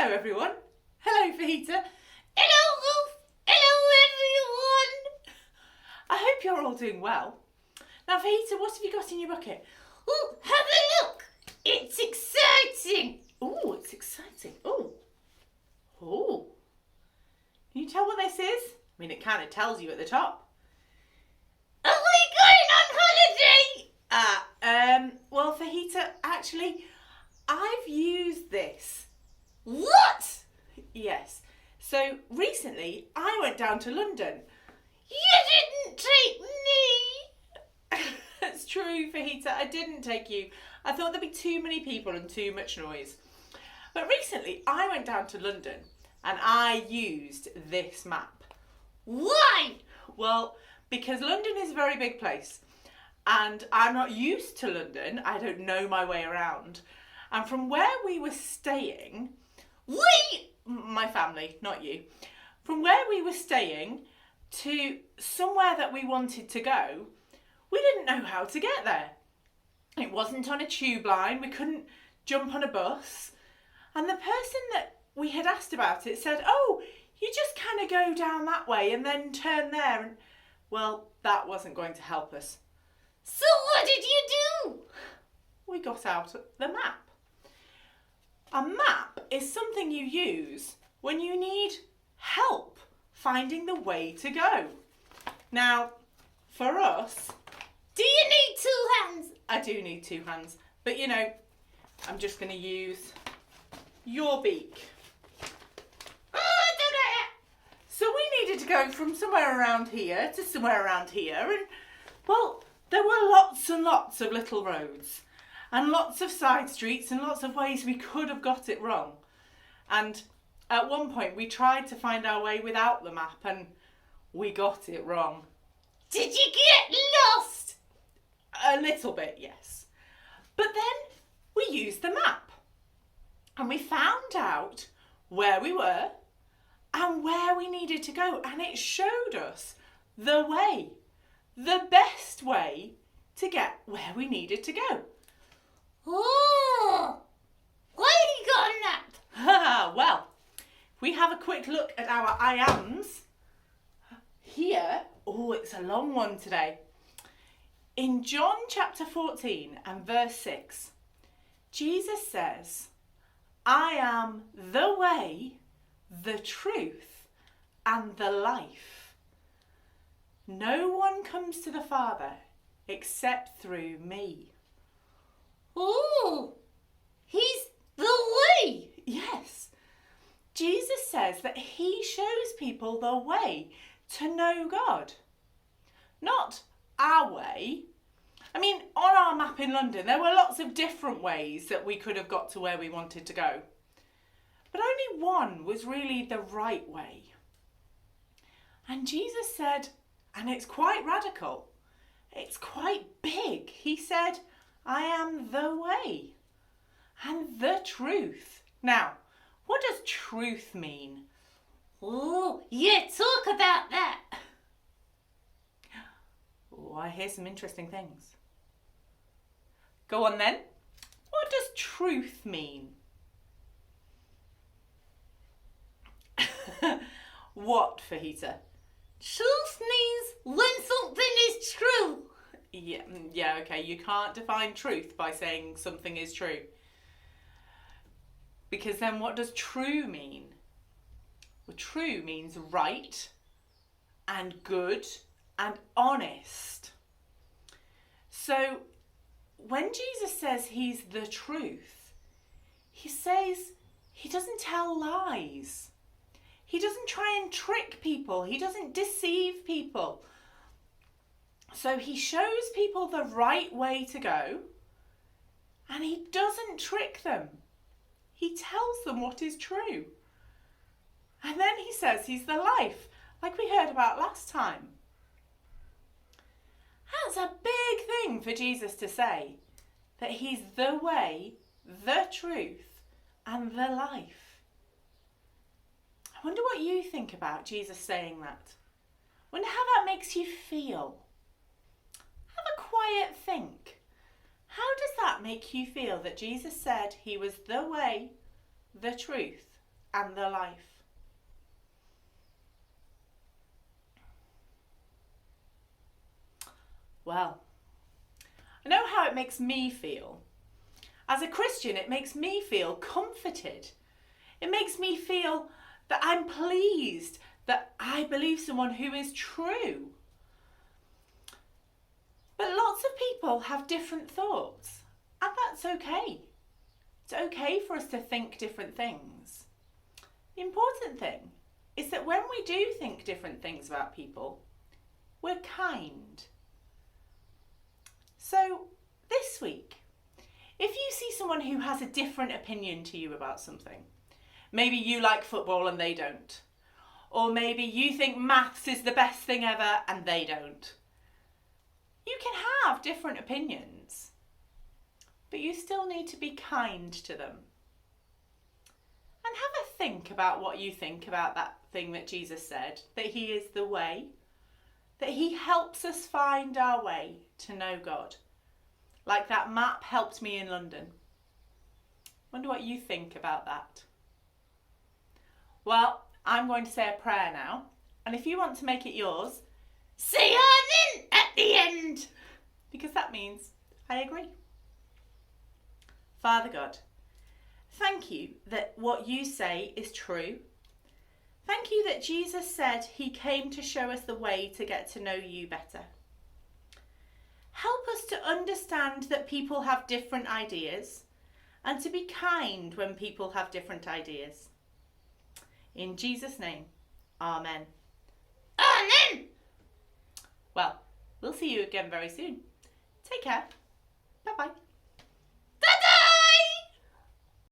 Hello everyone. Hello Fajita. Hello Ruth. Hello everyone. I hope you're all doing well. Now Fajita, what have you got in your bucket? Oh, have a look. It's exciting. Oh, it's exciting. Oh. Oh. Can you tell what this is? I mean, it kind of tells you at the top. Are we going on holiday? Well Fajita, actually, I've used this. What? Yes. So recently I went down to London. You didn't take me. It's true, Fajita, I didn't take you. I thought there'd be too many people and too much noise. But recently I went down to London and I used this map. Why? Well, because London is a very big place and I'm not used to London. I don't know my way around. And from where we were staying, my family, not you, from where we were staying to somewhere that we wanted to go, we didn't know how to get there. It wasn't on a tube line, we couldn't jump on a bus. And the person that we had asked about it said, oh, you just kind of go down that way and then turn there. And well, that wasn't going to help us. So what did you do? We got out the map. A map is something you use when you need help finding the way to go. Now, for us, Do you need two hands? I do need two hands, but you know, I'm just going to use your beak. So we needed to go from somewhere around here to somewhere around here, and well, there were lots and lots of little roads and lots of side streets and lots of ways we could have got it wrong. And at one point we tried to find our way without the map and we got it wrong. Did you get lost? A little bit, yes. But then we used the map and we found out where we were and where we needed to go, and it showed us the way, the best way to get where we needed to go. Oh, why have you got that? Well, if we have a quick look at our I ams here, oh, it's a long one today. In John chapter 14 and verse 6, Jesus says, I am the way, the truth, and the life. No one comes to the Father except through me. Oh, he's the way. Yes. Jesus says that he shows people the way to know God. Not our way. I mean, on our map in London, there were lots of different ways that we could have got to where we wanted to go. But only one was really the right way. And Jesus said, and it's quite radical, it's quite big. He said, I am the way and the truth. Now, what does truth mean? Oh, yeah, talk about that. Oh, I hear some interesting things. Go on then. What does truth mean? What, Fajita? Truth means when something is true. Yeah, okay. You can't define truth by saying something is true. Because then what does true mean? Well, true means right and good and honest. So when Jesus says he's the truth, he says he doesn't tell lies. He doesn't try and trick people. He doesn't deceive people. So he shows people the right way to go and he doesn't trick them. He tells them what is true. And then he says he's the life, like we heard about last time. That's a big thing for Jesus to say, that he's the way, the truth, and the life. I wonder what you think about Jesus saying that. I wonder how that makes you feel. Have a quiet think. How does that make you feel that Jesus said he was the way, the truth, and the life. Well, I know how it makes me feel. As a Christian, it makes me feel comforted. It makes me feel that I'm pleased that I believe someone who is true. But lots of people have different thoughts, and that's okay. It's okay for us to think different things. The important thing is that when we do think different things about people, we're kind. So this week, if you see someone who has a different opinion to you about something, maybe you like football and they don't, or maybe you think maths is the best thing ever and they don't, you can have different opinions, but you still need to be kind to them. And have a think about what you think about that thing that Jesus said, that he is the way, that he helps us find our way to know God. Like that map helped me in London. Wonder what you think about that. Well, I'm going to say a prayer now, and if you want to make it yours, Say amen at the end. because that means I agree. Father God, thank you that what you say is true. Thank you that Jesus said he came to show us the way to get to know you better. Help us to understand that people have different ideas and to be kind when people have different ideas. In Jesus' name, amen. Amen. Well, we'll see you again very soon. Take care. Bye-bye.